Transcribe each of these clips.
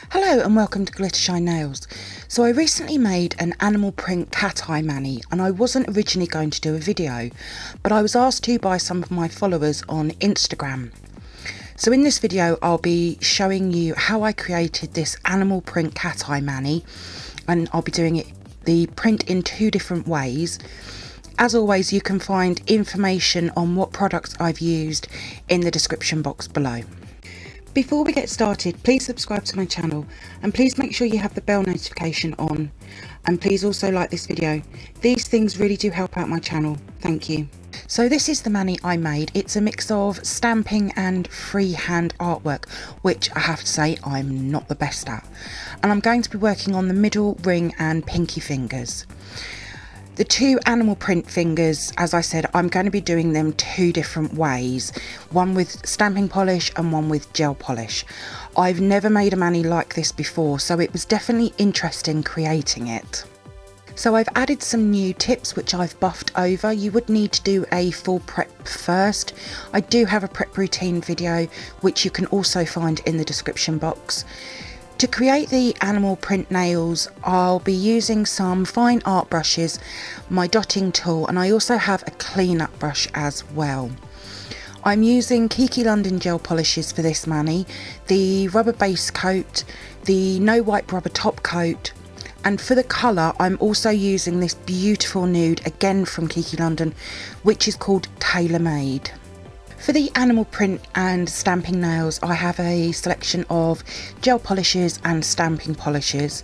Hello and welcome to Glittershinenails. So I recently made an animal print cat eye mani and I wasn't originally going to do a video, but I was asked to by some of my followers on Instagram. So in this video I'll be showing you how I created this animal print cat eye mani, and I'll be doing the print in two different ways. As always, you can find information on what products I've used in the description box below. Before we get started, please subscribe to my channel and please make sure you have the bell notification on, and please also like this video. These things really do help out my channel. Thank you. So this is the mani I made. It's a mix of stamping and freehand artwork, which I have to say I'm not the best at. And I'm going to be working on the middle, ring and pinky fingers. The two animal print fingers, as I said, I'm going to be doing them two different ways. One with stamping polish and one with gel polish. I've never made a mani like this before, so it was definitely interesting creating it. So I've added some new tips which I've buffed over. You would need to do a full prep first. I do have a prep routine video which you can also find in the description box. To create the animal print nails, I'll be using some fine art brushes, my dotting tool, and I also have a cleanup brush as well. I'm using Kiki London gel polishes for this mani, the rubber base coat, the no wipe rubber top coat, and for the colour I'm also using this beautiful nude, again from Kiki London, which is called Tailor Made. For the animal print and stamping nails, I have a selection of gel polishes and stamping polishes.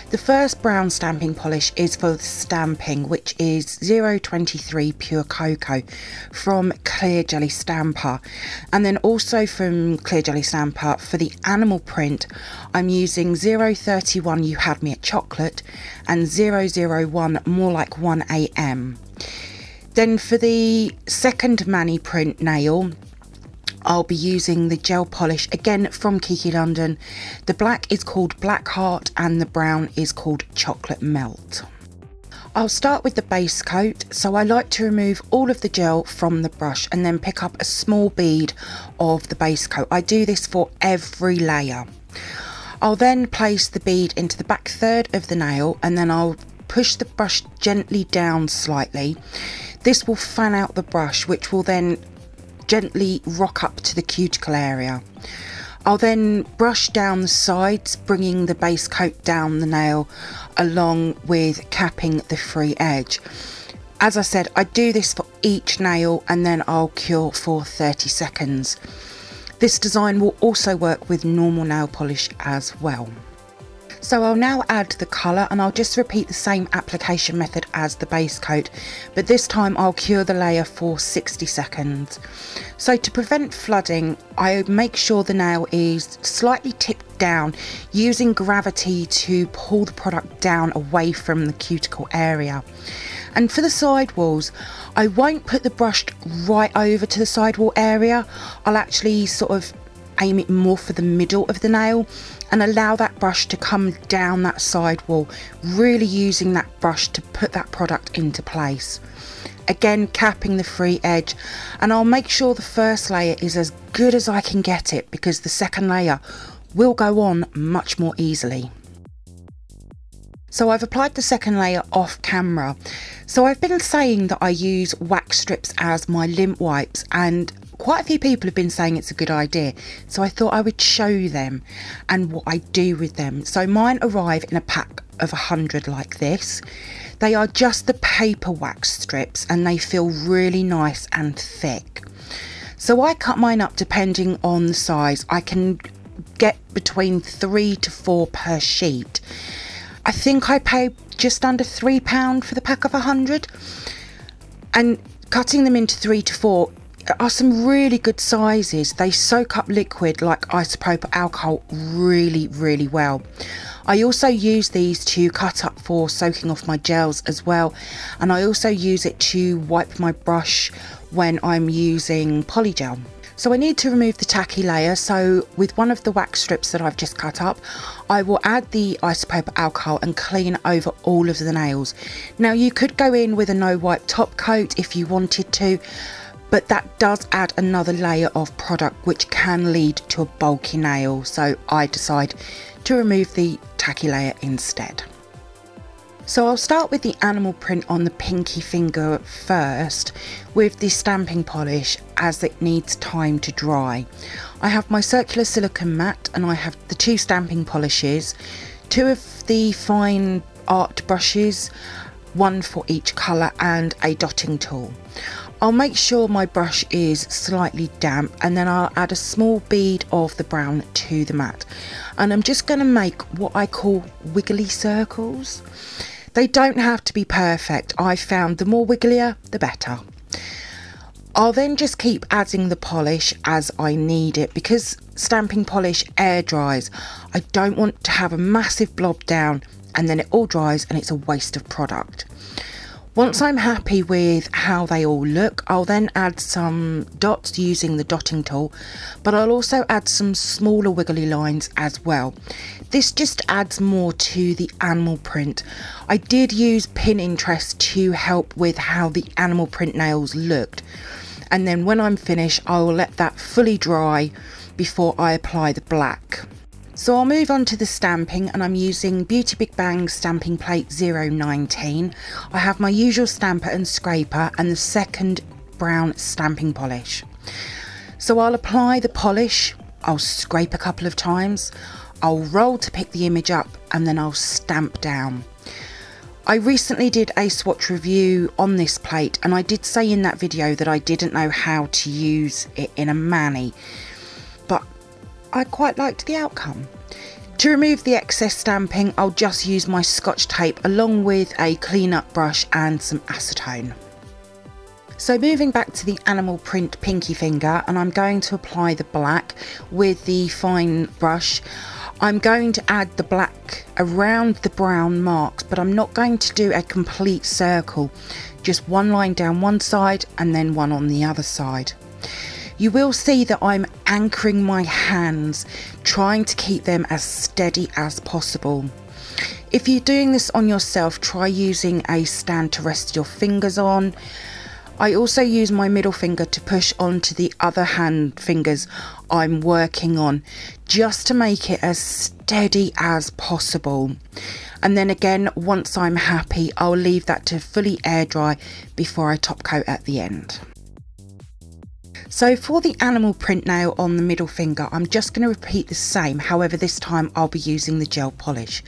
The first brown stamping polish is for the stamping, which is 023 Pure Cocoa from Clear Jelly Stamper. And then also from Clear Jelly Stamper, for the animal print, I'm using 031 You Had Me at Chocolate and 001 More Like 1am. Then for the second mani print nail, I'll be using the gel polish, again from Kiki London. The black is called Black Heart and the brown is called Chocolate Melt. I'll start with the base coat, so I like to remove all of the gel from the brush and then pick up a small bead of the base coat. I do this for every layer. I'll then place the bead into the back third of the nail and then I'll push the brush gently down slightly. This will fan out the brush, which will then gently rock up to the cuticle area. I'll then brush down the sides, bringing the base coat down the nail along with capping the free edge. As I said, I do this for each nail and then I'll cure for 30 seconds. This design will also work with normal nail polish as well. So I'll now add the colour and I'll just repeat the same application method as the base coat, but this time I'll cure the layer for 60 seconds. So to prevent flooding, I make sure the nail is slightly tipped down, using gravity to pull the product down away from the cuticle area. And for the sidewalls, I won't put the brush right over to the sidewall area. I'll actually sort of aim it more for the middle of the nail and allow that brush to come down that sidewall, really using that brush to put that product into place. Again, capping the free edge, and I'll make sure the first layer is as good as I can get it, because the second layer will go on much more easily. So I've applied the second layer off camera. So I've been saying that I use wax strips as my lint wipes, and quite a few people have been saying it's a good idea, so I thought I would show them and what I do with them. So mine arrive in a pack of 100 like this. They are just the paper wax strips and they feel really nice and thick. So I cut mine up depending on the size. I can get between 3 to 4 per sheet. I think I paid just under £3 for the pack of 100, and cutting them into 3 to 4 are some really good sizes. They soak up liquid like isopropyl alcohol really well. I also use these to cut up for soaking off my gels as well, and I also use it to wipe my brush when I'm using polygel. So I need to remove the tacky layer, so with one of the wax strips that I've just cut up, I will add the isopropyl alcohol and clean over all of the nails. Now you could go in with a no wipe top coat if you wanted to, but that does add another layer of product which can lead to a bulky nail, so I decide to remove the tacky layer instead. So I'll start with the animal print on the pinky finger first with the stamping polish, as it needs time to dry. I have my circular silicone mat and I have the 2 stamping polishes, 2 of the fine art brushes, 1 for each colour, and a dotting tool. I'll make sure my brush is slightly damp and then I'll add a small bead of the brown to the mat, and I'm just going to make what I call wiggly circles. They don't have to be perfect. I found the more wigglier the better. I'll then just keep adding the polish as I need it, because stamping polish air dries. I don't want to have a massive blob down and then it all dries and it's a waste of product. Once I'm happy with how they all look, I'll then add some dots using the dotting tool, but I'll also add some smaller wiggly lines as well. This just adds more to the animal print. I did use Pinterest to help with how the animal print nails looked, and then when I'm finished I will let that fully dry before I apply the black. So I'll move on to the stamping, and I'm using Beautybigbang Stamping Plate 019. I have my usual stamper and scraper and the second brown stamping polish. So I'll apply the polish, I'll scrape a couple of times, I'll roll to pick the image up, and then I'll stamp down. I recently did a swatch review on this plate, and I did say in that video that I didn't know how to use it in a mani, but I quite liked the outcome. To remove the excess stamping, I'll just use my scotch tape along with a clean-up brush and some acetone. So moving back to the animal print pinky finger, and I'm going to apply the black with the fine brush. I'm going to add the black around the brown marks, but I'm not going to do a complete circle, just one line down one side and then one on the other side. You will see that I'm anchoring my hands, trying to keep them as steady as possible. If you're doing this on yourself, try using a stand to rest your fingers on. I also use my middle finger to push onto the other hand fingers I'm working on, just to make it as steady as possible. And then again, once I'm happy, I'll leave that to fully air dry before I top coat at the end. So for the animal print nail on the middle finger, I'm just going to repeat the same, however this time I'll be using the gel polish.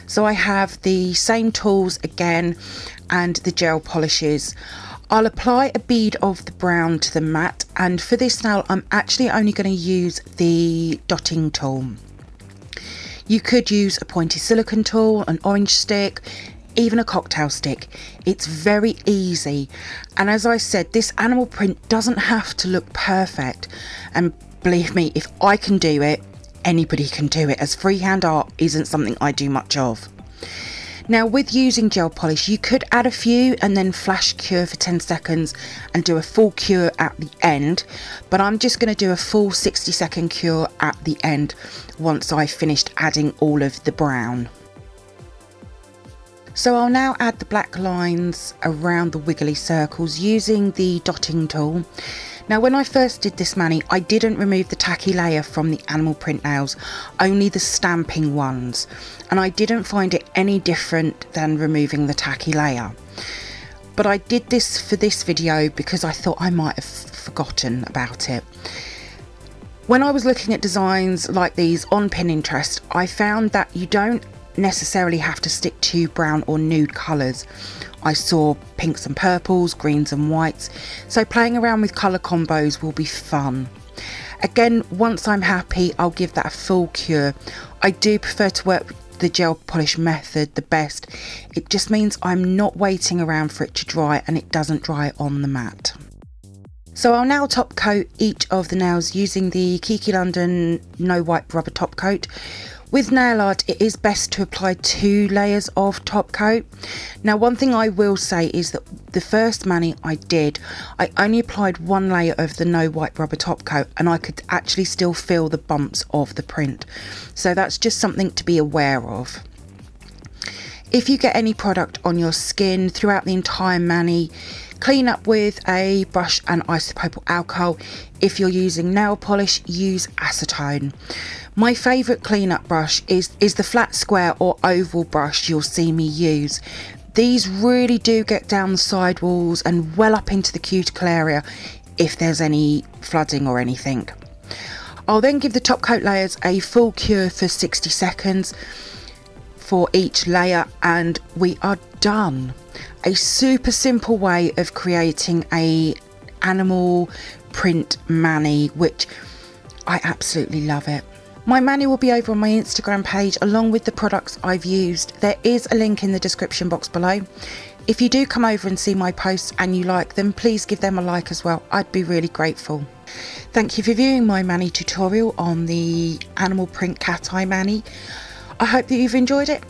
So I have the same tools again and the gel polishes. I'll apply a bead of the brown to the mat, and for this nail I'm actually only going to use the dotting tool. You could use a pointy silicone tool, an orange stick, even a cocktail stick. It's very easy, and as I said, this animal print doesn't have to look perfect, and believe me, if I can do it, anybody can do it, as freehand art isn't something I do much of. Now with using gel polish, you could add a few and then flash cure for 10 seconds and do a full cure at the end, but I'm just going to do a full 60-second cure at the end once I've finished adding all of the brown. So I'll now add the black lines around the wiggly circles using the dotting tool. Now when I first did this mani, I didn't remove the tacky layer from the animal print nails, only the stamping ones, and I didn't find it any different than removing the tacky layer. But I did this for this video because I thought I might have forgotten about it. When I was looking at designs like these on Pinterest, I found that you don't necessarily have to stick to brown or nude colours. I saw pinks and purples, greens and whites, so playing around with colour combos will be fun. Again, once I'm happy, I'll give that a full cure. I do prefer to work with the gel polish method the best. It just means I'm not waiting around for it to dry and it doesn't dry on the mat. So I'll now top coat each of the nails using the Kiki London no wipe rubber top coat. With nail art, it is best to apply 2 layers of top coat. Now one thing I will say is that the first mani I did, I only applied 1 layer of the no wipe rubber top coat and I could actually still feel the bumps of the print. So that's just something to be aware of. If you get any product on your skin throughout the entire mani, Clean up with a brush and isopropyl alcohol. If you're using nail polish, use acetone. My favourite cleanup brush is the flat square or oval brush you'll see me use. These really do get down the side walls and well up into the cuticle area if there's any flooding or anything. I'll then give the top coat layers a full cure for 60 seconds for each layer and we are done. A super simple way of creating a animal print mani, which I absolutely love it. My mani will be over on my Instagram page along with the products I've used. There is a link in the description box below. If you do come over and see my posts and you like them, please give them a like as well. I'd be really grateful. Thank you for viewing my mani tutorial on the animal print cat eye mani. I hope that you've enjoyed it.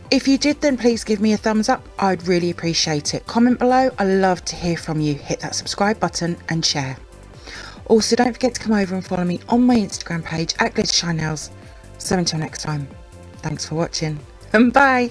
If you did, then please give me a thumbs up. I'd really appreciate it. Comment below. I love to hear from you. Hit that subscribe button and share. Also, don't forget to come over and follow me on my Instagram page at glittershinenails. So until next time, thanks for watching and bye.